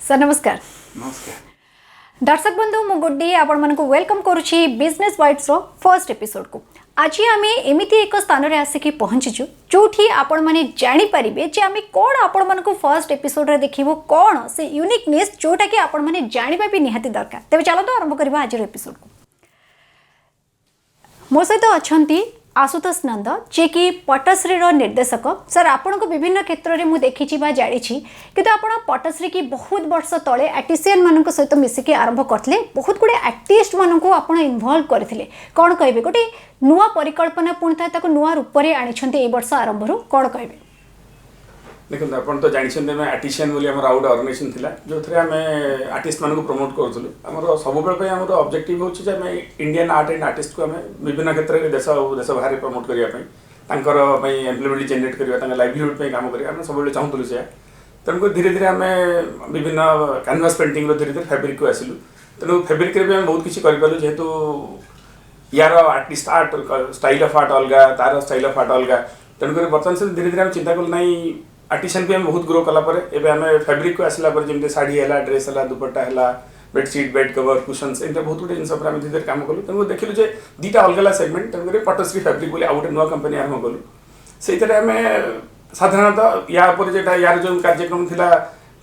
Sir नमस्कार। नमस्कार दर्शक बंधु मु गुड्डी आपण मानको वेलकम करूची business bytes row first episode को। आज आम एमती एक स्थान रे आसिकी पहुंचीचु जोठी आपण माने जानि परिबे जे आम कोन आपण मानको फर्स्ट एपिसोड रे देखिबो कोन से यूनिकनेस जोटा कि आपण माने जानिबा भी निहाती दरकार। तेबे चलो तो आरंभ करबा आज रो एपिसोड को। मो सहित अछंती आशुतोष नंद जे कि पटश्री निर्देशक। सर आपण को विभिन्न क्षेत्र में मुझे देखी जानी कि आप पटश्री की बहुत वर्ष तले आर्टिसियन मान सहित मिसिकी आरंभ करते बहुत गुड़े आर्टिस्ट मानक आप इनवल्व करते कौन कहे गोटे नुआ परिकल्पना पुणी था नुआ रूप से आनी वर्ष आरंभ कौन कहे देखो आप तो जानते हैं आर्टिसियन बोली आम आउट ऑर्गेनाइजेशन थिला जो थे आम आर्टिस्ट मानक प्रमोट करूँ आम सब आम ऑब्जेक्टिव होची आम इंडियन आर्ट एंड आर्टिस्ट को आम विभिन्न क्षेत्र में देश देश बाहर प्रमोट करने एम्प्लॉयमेंट जनरेट करवा लाइवलीहुड काम करें सब चाहूँ से तेणुक धीरे धीरे आम विभिन्न कैनवास पेंटिंग धीरे धीरे फैब्रिक को आसिलु तेणु फैब्रिक भी बहुत किसी करूँ जेहेतु यार artist art style of art अलग तार स्टाइल ऑफ आर्ट अलग तेणुक बर्तमान से धीरे धीरे आम चिंता कल ना आर्टिसियन भी आम बहुत ग्रो कलापर एवं आम फैब्रिक को आसला जमी शाढ़ी है ड्रेस है दुपट्टा है बेडसीट बेड कवर कुशन्स एम बहुत गुड जिन धीरे धीरे काम कलु तेणु देखिलु जे दुटा अलग अलग सेगमेंट तेणुक पटश्री फैब्रिक बोली आउ गोटे नुआ कंपनी आरंभ कलु से आम साधारणतः या यार जो कार्यक्रम था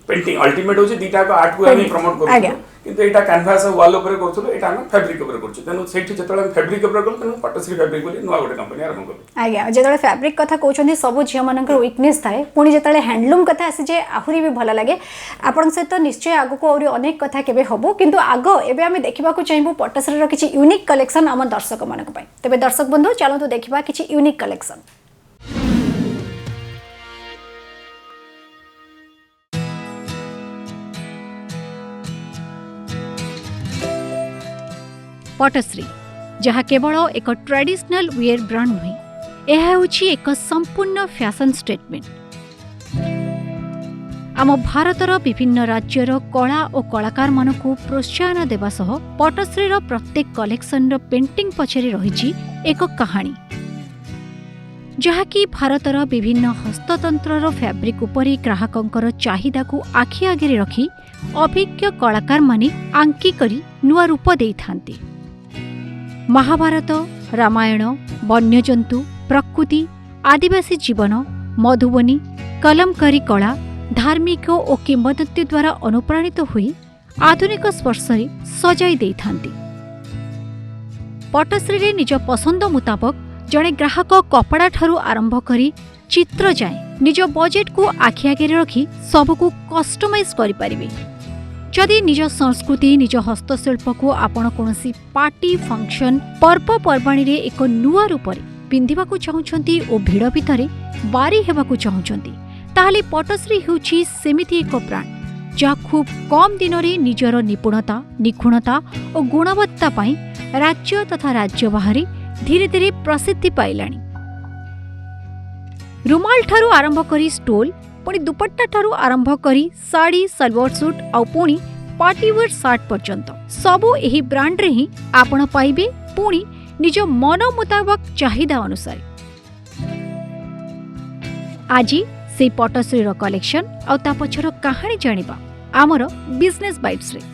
पेंटिंग अल्टीमेट होची दीटा को आर्ट को हम प्रमोट करू किंतु एटा कैनवास वॉल ऊपर करथुलो एटा हम फैब्रिक ऊपर करछु तेनु सेठी जतले हम फैब्रिक ऊपर करथुलो तेनु पटश्री फैब्रिक बोली नुआ गोटे कंपनी आरंभ करू आज्ञा जतले फैब्रिक कथा कहउछन्ती सब झिया मानकर वीकनेस थाए पुणी जतले हैंडलूम कथा आसी जे आहुरी भी भल लागे आपन सहित निश्चय आगो को और अनेक कथा केबे हबो किंतु आगो एबे हम देखिबा को चाहबो पटश्री रो किछि यूनिक कलेक्शन हम दर्शक मानक पय तबे दर्शक बंधु चलो तो देखिबा किछि यूनिक कलेक्शन। पटश्री जहाँ केवल एक ट्रेडिशनल वेयर ब्रांड नुहे यह होछि एक संपूर्ण फैशन स्टेटमेंट। आम भारतर विभिन्न राज्यर कला और कलाकार मानकु प्रोत्साहन देवा सह पटश्री प्रत्येक कलेक्शन रो पेंटिंग पछरे रहिछि एक कहानी जहाँकि भारतर विभिन्न हस्ततंत्र फैब्रिक उपरि ग्राहकंकर चाहिदा को आखि आगे रखी अभिज्ञ कलाकार माने आंकी करी नुआ रूप देई थांती। महाभारत रामायण वन्यजंतु प्रकृति आदिवासी जीवन मधुबनी कलमकारी कला धार्मिक और किंवदंती द्वारा अनुप्राणित हुई आधुनिक स्पर्श सजाई दे थांती। पटश्री निज पसंद मुताबक जड़े ग्राहक कपड़ा ठारू आरंभ करी चित्र जाए निज बजेट को आखि आगे रखी सबको कस्टमाइज करि परिबे। जदि निज संस्कृति निज हस्तशिल्प को आपण कोनसी पार्टी फंक्शन पर्वपर्वाणी रे एक नुआ रूप पिंधिबा को चाहुछंती और भीड़ भितर बारी हेबा को चाहुछंती ताहले पटश्री होछि सेमिति एक ब्रांड जहाँ खूब कम दिन रे निजर निपुणता निखुणता और गुणवत्ता पाई राज्य तथा राज्य बाहर धीरे धीरे प्रसिद्धि पाइलानी। रुमाल ठारू आरंभ करी स्टोल पुणी दुपट्टा ठारू आरंभ करी साड़ी सलवार सूट आ पुणी पार्टीवेयर शार्ट पर्यंत सबू एही ब्रांड रे ही आपण पाइबे पुणी निज मन मुताबक चाहिदा अनुसार। आज से पटश्री रो कलेक्शन आ ता पछर कहानी जानिबा आमर बिजनेस बाइट्स रे।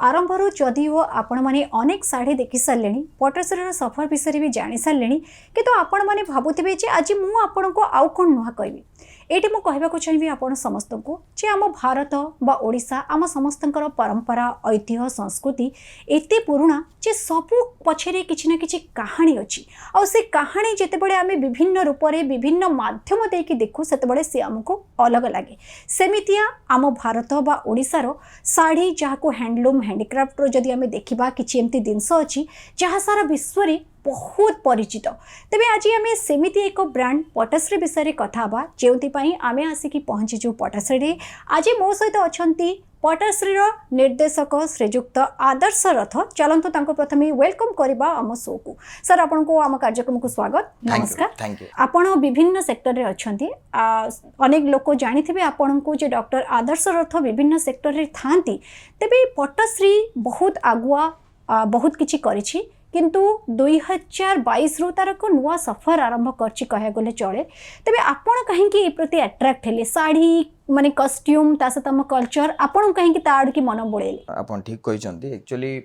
आरंभर जदिओ आपण माने अनेक साड़ी देखि सारे पटश्री सफर विषय भी जानी सारे किंतु आपण माने भाबुथिबे जे आज मु आपण को आउ कोन नुहा कहबी एटी मु कहबा को चाहिबी आपण समस्त को जे आम भारत बा ओडिशा आम समस्तंकर परंपरा ऐतिह्य संस्कृति एते पुराना जे सबु पछरे किछि ना किछि कहानी अछि आ से कहानी जेतेबेले आमे विभिन्न रूप रे विभिन्न माध्यम देकी देखु सेतेबेले से हमको अलग लागे। सेमितिया आम भारत बा ओडिशा रो साड़ी जहाको हैंडलूम हैंडीक्राफ्ट रो जदि आमे देखिबा किछि एमती जिंस अछि जहा सारा विश्व रे बहुत परिचित। तेबे आज आम सेमिति एक ब्रांड पटश्री विषय कथा बा जेउथि आमे आसिकी पहुंचीचु पटश्री। आज मो सहित अछंती पटश्री निर्देशक श्रीजुक्त आदर्श रथ। चलंतु तांको प्रथमे वेलकम करबा आम शो को। सर आपन को आम कार्यक्रम को स्वागत नमस्कार। Thank you. आपण विभिन्न सेक्टर रे अछंती अनेक लोक जानिथिबे आपण को जे डॉक्टर आदर्श रथ विभिन्न सेक्टर रे थांती तेबे पटश्री बहुत आगुआ बहुत किछि करिछि किंतु 2022 रु तार एक नुआ सफर आरंभ करछि कहे गले चले तबे आपण कहीं कि प्रति अट्रैक्ट हेले साड़ी माने कॉस्ट्यूम ता सहित हम कल्चर आपण कहीं कि ताड़ की मन बोलेले आपण ठीक कहिसंती एक्चुअली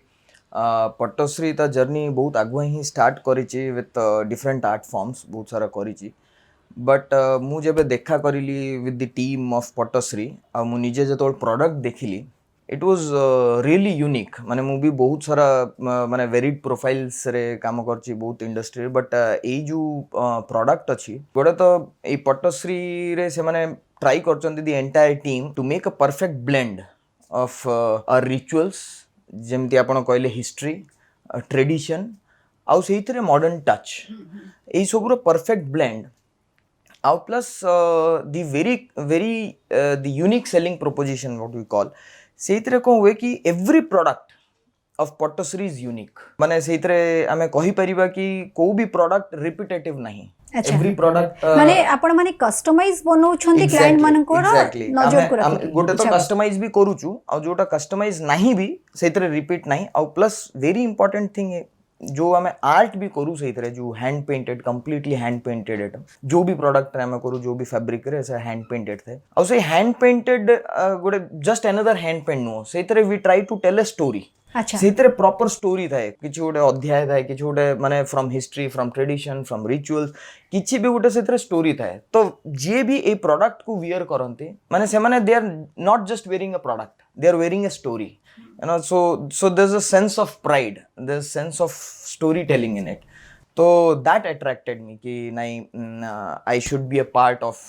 पट्टश्री ता जर्नी बहुत आगुआ ही स्टार्ट करिछि विथ डिफरेंट आर्ट फॉर्म्स बहुत सारा करिछि बट मु जेबे देखा करिली with the team of Pattashree आ मु निजे जतोल प्रोडक्ट देखिली इट वाज रियली यूनिक माने मु भी बहुत सारा माने वेरिड प्रोफाइल्स रे काम करछि बहुत इंडस्ट्री बट ए जो प्रोडक्ट अछि गोटे तो ए पट्टश्री रे से माने ट्राई करछन्ती the entire team to make a perfect blend of our rituals जेमती आपण कहले हिस्ट्री ट्रेडिशन आउ सेहितरे मॉडर्न टच ए सबरो परफेक्ट ब्लेंड आउ plus the very the unique selling proposition what we call सेहितरे को हुए कि every product of Pattashree is unique माने सेहितरे आमे कहि परिबा कि को भी प्रोडक्ट रिपीटेटिव नहीं एवरी प्रोडक्ट माने आपण माने कस्टमाइज बनौ छंती क्लाइंट मानकर नजर को हम गोटे तो कस्टमाइज भी करूछु आ जोटा कस्टमाइज नहीं भी सेहितरे रिपीट नहीं आ प्लस वेरी इंपोर्टेंट थिंग जो हमें आर्ट भी करू सही तरह जो hand painted completely hand painted item जो भी प्रोडक्ट हमें करू जो भी फैब्रिक रे ऐसा हैंड पेंटेड थे और से हैंड पेंटेड गोटे just another hand paint no सही तरह we try to tell a story अच्छा सही तरह प्रॉपर स्टोरी थाए किछि गोटे अध्याय थाए किछि गोटे माने from history from tradition from rituals किछि भी गोटे सही तरह स्टोरी थाए तो जे भी ए प्रोडक्ट को वियर करंती माने से माने they are not just wearing a product they are wearing a story you know so there's a sense of pride there's a sense of storytelling in it so that attracted me ki nahi I should be a part of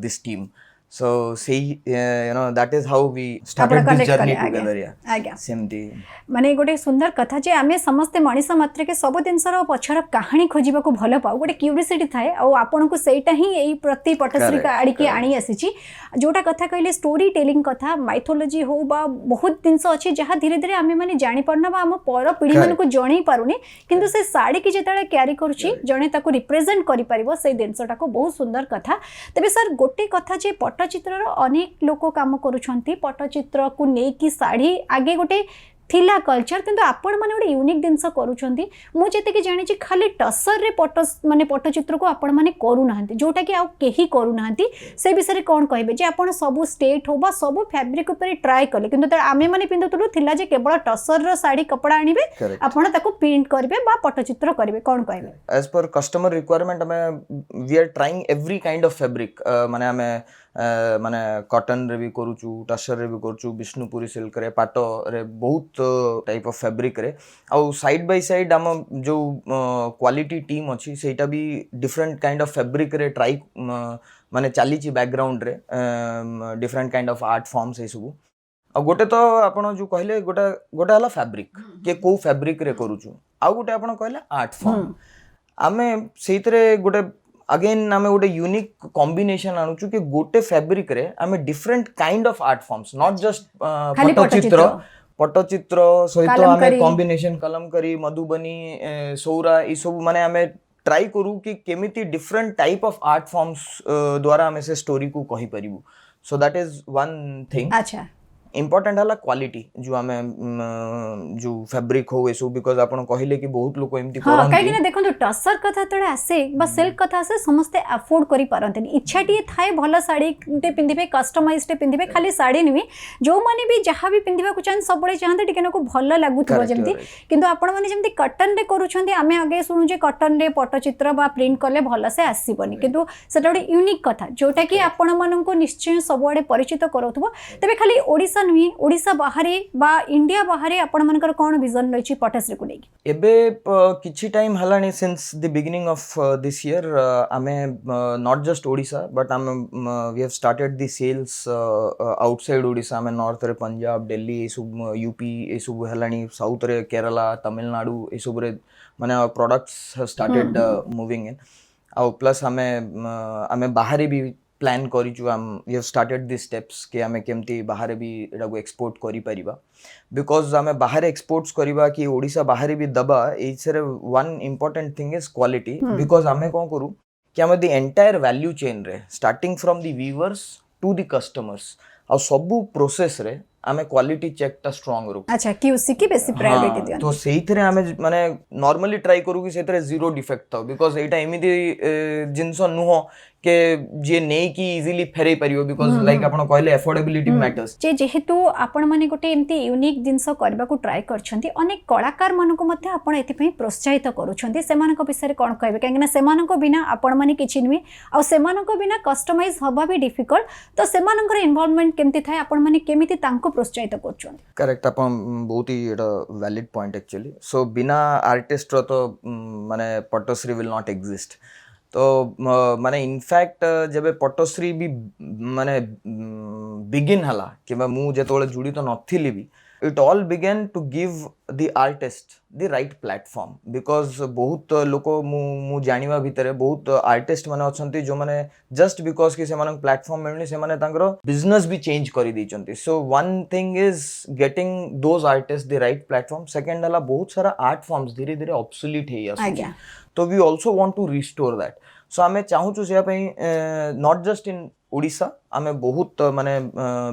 this team so say you know that is how we started this journey together yeah सेमती माने गोटे सुंदर कथा जे आमे समस्त मनीष मात्र के सब दिनसर पछर कहानी खोजिबा को भलो पाउ गोटे क्यूरियोसिटी थाए आ आपन को सेटा ही एई प्रति पट्टश्री का आड़ी के आनी आसीची जोटा कथा कहले स्टोरी टेलिंग कथा माइथोलॉजी हो बा बहुत दिनस अछि जहा धीरे धीरे आमे माने जानि परना बा हम पर पीढ़ी मन को जणी पारुनी किंतु से साड़ी की जेताळे कैरी करूची जणे ताको रिप्रेजेंट करि परिबो से दिनसटा को बहुत सुंदर कथा तबे सर गोटे कथा जे पट्टचित्र अनेक लोक काम करूछंती पट्टचित्र को नै की साड़ी आगे गोटे थिला कल्चर किंतु आपण माने गोटे यूनिक जिनस करूछंती मु जेते कि जानि छी खाली टसर रे माने पट्टचित्र को आपण माने करू नाहंती जोटा कि आ केही करू नाहंती से विषय रे कोन कहबे जे आपण सब स्टेट हो बा सब फैब्रिक ऊपर ट्राई करले किंतु त आमे माने पिंदुतलु थिला जे केवल टसर रो साड़ी कपड़ा आनिबे आपण ताको प्रिंट करबे बा पट्टचित्र करबे कोन कहबे एज पर कस्टमर रिक्वायरमेंट हमें we are trying every kind of fabric माने हमें माने कॉटन रे भी करूछु टसर रे भी करूछु विष्णुपुरी सिल्क रे पाटो रे बहुत टाइप ऑफ फैब्रिक रे आ साइड बाय साइड हम जो क्वालिटी टीम अछि सेटा भी डिफरेंट काइंड ऑफ फैब्रिक रे ट्राई माने चली छी बैकग्राउंड रे different kind of art forms a सब आ गोटे तो आपण जो कहले गोटे गोटे हला फैब्रिक के को फैब्रिक रे करूछु आ गोटे आपण कहले आर्ट फॉर्म आमे सेइतरे गोटे अगेन आमे गोटे यूनिक कॉम्बिनेशन आणुछु कि गोटे फैब्रिक रे आमे different kind of art forms not just Pattachitra सहित आमे कॉम्बिनेशन कलमकरी मधुबनी सौरा ई सब माने आमे ट्राई करू कि केमिति different type of art forms द्वारा आमे से स्टोरी को कहि परिबु so that is one thing अच्छा इंपोर्टेंट हला क्वालिटी जो हमें जो फैब्रिक हो एसो बिकॉज आपण कहिले कि बहुत लोक एमती करन काहे कि देखो टसर कथा तळे आसे बा सिल्क कथा आसे समस्त अफोर्ड करि पारंतनी इच्छाटी थाए भला साड़ी टे पिंदिबे कस्टमाइज टे पिंदिबे खाली साड़ी नुई जो माने भी जहां भी पिंदिबा को चाहन सबळे चाहते टिके नको भल लागुथबो जेमती किंतु आपण माने जेमती कॉटन रे करूछंती आमे आगे सुनु जे कॉटन रे पट्टचित्र बा प्रिंट करले भल से आसीबनी किंतु सेटा गोटे यूनिक कथा जोटा कि आपण मानन को निश्चय सबआडे परिचित करथबो तबे खाली ओडिसा नुई ओडिसा बाहरे बा इंडिया बाहरे आपण मानकर कोन विजन रहिछि पट्टश्री को लेके एबे किछि टाइम हलानी since the beginning of this year आमे नॉट जस्ट ओडिसा बट आमे we have started the sales outside Odisha में नॉर्थ रे पंजाब दिल्ली ए सब यूपी ए सब हलानी साउथ रे केरला तमिलनाडु ए सब रे माने products have started moving in आ प्लस आमे बाहरे भी प्लान करिछु हम we have started this steps कि हमें केमती बाहर भी एटा को एक्सपोर्ट करि परिबा बिकॉज हमें बाहर एक्सपोर्ट्स करिबा कि ओडिसा बाहर भी दबा एसरे one important thing is quality because हमें कोन करू कि हमें द एंटायर वैल्यू चेन रे starting from the weavers to the customers आ सब प्रोसेस रे आमे क्वालिटी चेक टा स्ट्रांग रखु अच्छा क्यूसी की बेसी प्रायोरिटी दियन तो सेइथरे आमे माने नॉर्मली ट्राई करू कि सेथरे जीरो डिफेक्ट था बिकॉज एटा एमिति जिंस नुह के जे नै कि इजीली फेरै परियो बिकॉज लाइक आपण कहले अफोर्डेबिलिटी मैटर्स जे जेहेतु आपण माने गोटे एमती यूनिक जिंस करबा को ट्राई करछंती अनेक कलाकार मानको मध्ये आपण एथि पई प्रोत्साहित करूछंती सेमानक विषय कोन कहबे काहेकि सेमानक बिना आपण माने किछि नुई आ सेमानक बिना कस्टमाइज हबा भी डिफिकल्ट तो सेमानकर इन्वॉल्वमेंट केमती थाय आपण माने केमिति तांको प्रोत्साहित करछंती करेक्ट अपन बहुत ही एटा वैलिड पॉइंट एक्चुअली सो बिना आर्टिस्ट रो तो माने पट्टश्री विल नॉट एग्जिस्ट तो माने इनफैक्ट जब पट्टश्री भी माने बिगिन हला कि मु जेतोले जुड़ी तो नथिली भी it all began to give the artist the right platform because बहुत लोक मु जानिबा भितरे बहुत आर्टिस्ट माने अछंती जो माने जस्ट बिकॉज कि से माने प्लेटफॉर्म मिलनी से माने तांकर बिजनेस भी चेंज करि दैचंती so one thing is getting those artists the right platform second हला बहुत सारा आर्ट फॉर्म्स धीरे धीरे ऑब्सोलीट हे आसुची तो we also want to restore that so आमे चाहू छु से पई नॉट जस्ट इन ओडिशा आमे बहुत माने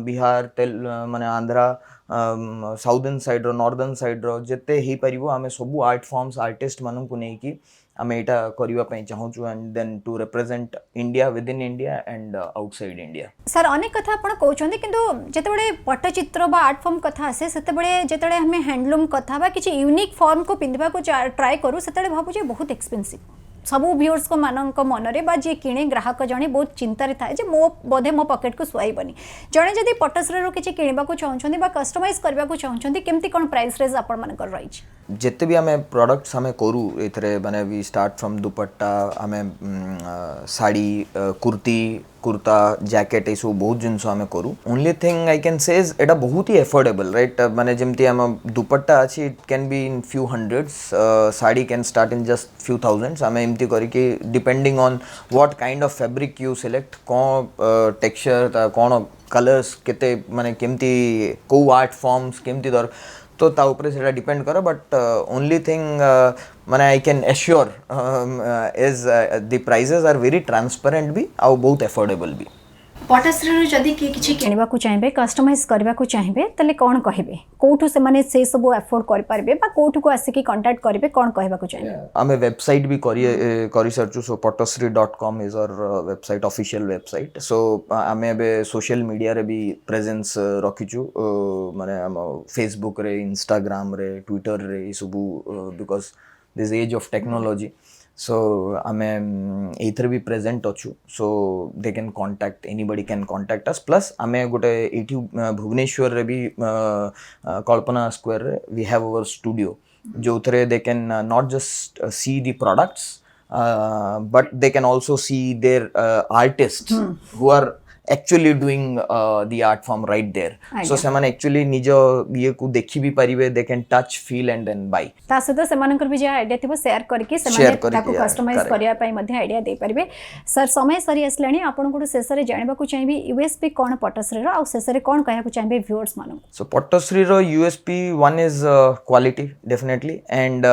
बिहार तेल माने आंध्रा साउदर्न साइड रो नॉर्दर्न साइड रो जेते ही परिबो आमे सब आर्ट फॉर्म्स आर्टिस्ट मानन को नै कि आमे एटा करिवा पई चाहू छु and then to represent India within India and outside India sir अनेक कथा आपण कहउछन्ती किंतु जेते बडे पट्टचित्र बा आर्ट फॉर्म कथा आसे सेते बडे जेते हमें हैंडलूम कथा बा किछि यूनिक फॉर्म को पिंधबा को ट्राई करू सेते भाबु जे बहुत एक्सपेंसिव सबू व्यूअर्स को मानक मनरे बा जे किणे ग्राहक जणे बहुत चिंतारे थाए जे मो बोधे मो पॉकेट को सुआइबनी जणे जदी पट्टश्री रो किछि किणबा को चाहउछन्ती बा कस्टमाइज करबा को चाहउछन्ती केमती कोन प्राइस रेंज आपण मानकर रहिछ जेते भी हमें प्रोडक्ट्स हमें करू एथरे माने वी स्टार्ट फ्रॉम दुपट्टा हमें साड़ी कुर्ती कुर्ता जैकेट ये सब बहुत जिनस हमें करू only thing I can say is एटा बहुत ही एफोर्डेबल राइट माने जेमती हम दुपट्टा अछि it can be in few hundreds sari can start in just few thousands हमें एमती करी कि depending on what kind of fabric you select cone texture ता कोन कलर्स केते माने केमती को आर्ट फॉर्म्स केमती दर तो ता ऊपर से डिपेंड करो बट ओनली थिंग माने I can assure is the prices are very transparent भी आ बहुत अफोर्डेबल भी पट्टश्री जदि किछि किणबा को चाहिबे कस्टमाइज करबा को चाहिबे तले कोन कहिबे कोठु से माने से सब अफोर्ड कर पारबे बा कोठु को आसी की कांटेक्ट करबे कोन कहबा को चाहिबे हमें वेबसाइट भी करी सर्चु सो पट्टश्री.com is our website official website so हमें बे सोशल मीडिया रे भी प्रेजेंस रखिचु माने हम फेसबुक रे इंस्टाग्राम रे ट्विटर रे ई सब because this age of technology so ame either be present achu so they can contact anybody can contact us plus ame gote ethi bhubaneswar re bhi kalpana square re we have our studio jo thre they can not just see the products but they can also see their artists who are actually doing the art form right there so semane actually nijo ye ku dekhi bi paribe they can touch feel and then buy ता सहित सेमानकर भी जे idea थिबो share करके सेमाने ताको customise करिया पई मध्ये idea दे परिबे सर समय सरी असलाणी आपन को शेष रे जानिबा को चाहिबे यूएसपी कोन पट्टश्री रो आ शेष रे कोन कहया को चाहिबे व्यूअर्स मानु so पट्टश्री रो USP one is quality definitely and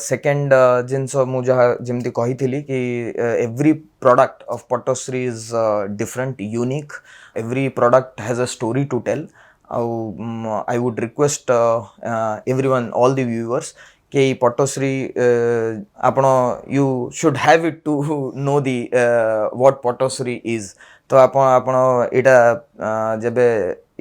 second जिंस मु जहा जेमती कहिथिली कि एवरी product of Pट्टश्री is different, unique. Every product has a story to tell. I would request everyone, all the viewers, कि पट्टश्री आपण you should have it to know the what पट्टश्री is. तो आपण एटा जबे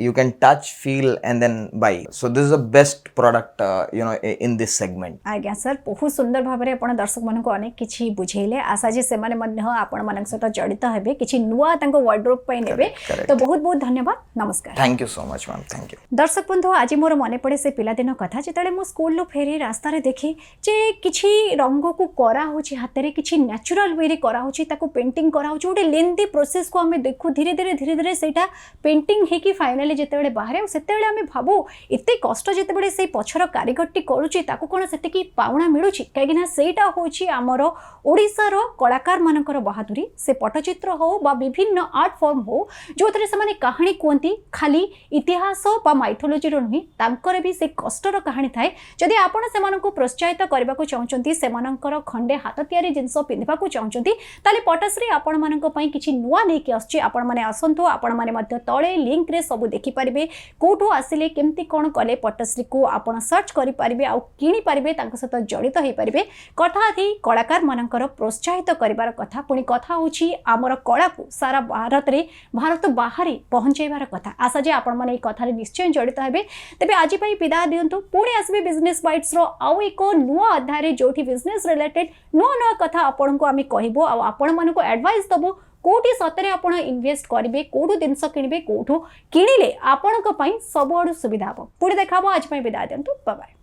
you can touch feel and then buy so this is the best product you know in this segment आज्ञा sir बहुत सुंदर भाबरे आपण दर्शक मन को अनेक किछि बुझेले आशा जे से माने मध्य आपण मानक सहित जड़ित हेबे किछि नुवा तांको वार्डरोब पय नेबे तो बहुत बहुत धन्यवाद नमस्कार thank you so much ma'am thank you दर्शक बंधु आज मोर मने पड़े से पिला दिन कथा जेतले मो स्कूल लो फेरी रास्ता रे देखि जे किछि रंग को करा होछि हाथ रे किछि नेचुरल वे रे करा होछि ताको पेंटिंग करा होछि ओटे लेंथी प्रोसेस को हमें देखु धीरे धीरे सेटा पेंटिंग हे कि फाइनली जेतेबेले बाहरे सेतेबेले हमें भाबो एते कष्ट जेतेबेले से पछर कारीगरटी करूची ताको कोन सेते की पावना मिलुची कागिना सेटा होची हमर ओडिसा रो कलाकार मानकर बहादुरी से पट्टचित्र हो बा विभिन्न आर्ट फॉर्म हो जोथरे से माने कहानी कोंती खाली इतिहास बा माइथोलॉजी रो नहीं तांकर भी से कष्टर कहानी थाए जदि आपण से मानको प्रोत्साहित करबा को चाहउचंती से मानकर खंडे हाथ तयारी जिंस पिंधबा को चाहउचंती ताले पट्टश्री आपण मानक पई किछि नुवा नै कि आछी आपण माने आसंतो आपण माने मध्य तळे लिंक रे सब देखिपारे कौटू आसिले केमती कौन कले पट्टश्री को आपण सर्च करेंगे आउ किणी पारे सहित जड़ित हो पारे कथा थी कलाकार मानकर प्रोत्साहित कर कथा पुणी कथा होची आमर कला को सारा भारत बाहर पहुंचाइबार कथा आशा जे आपण माने कथा निश्चय जड़ित हेबे तेबे आज विदाय दिंतु पुणी आसबे बिजनेस बाइट्स रो आउ एक नुआ अध्याय जो बिजनेस रिलेटेड नुआ नुआ कथा आपण को आम कहबो आपण मन को एडवाइस दबो कोठी सतरे आपण इन्वेस्ट करिवे कोठू जिनस किनिबे कोठू किनिले आपण को पई सब आडू सुविधा हो पुणी देखाबो आज विदाय दिंतु बाय बाय।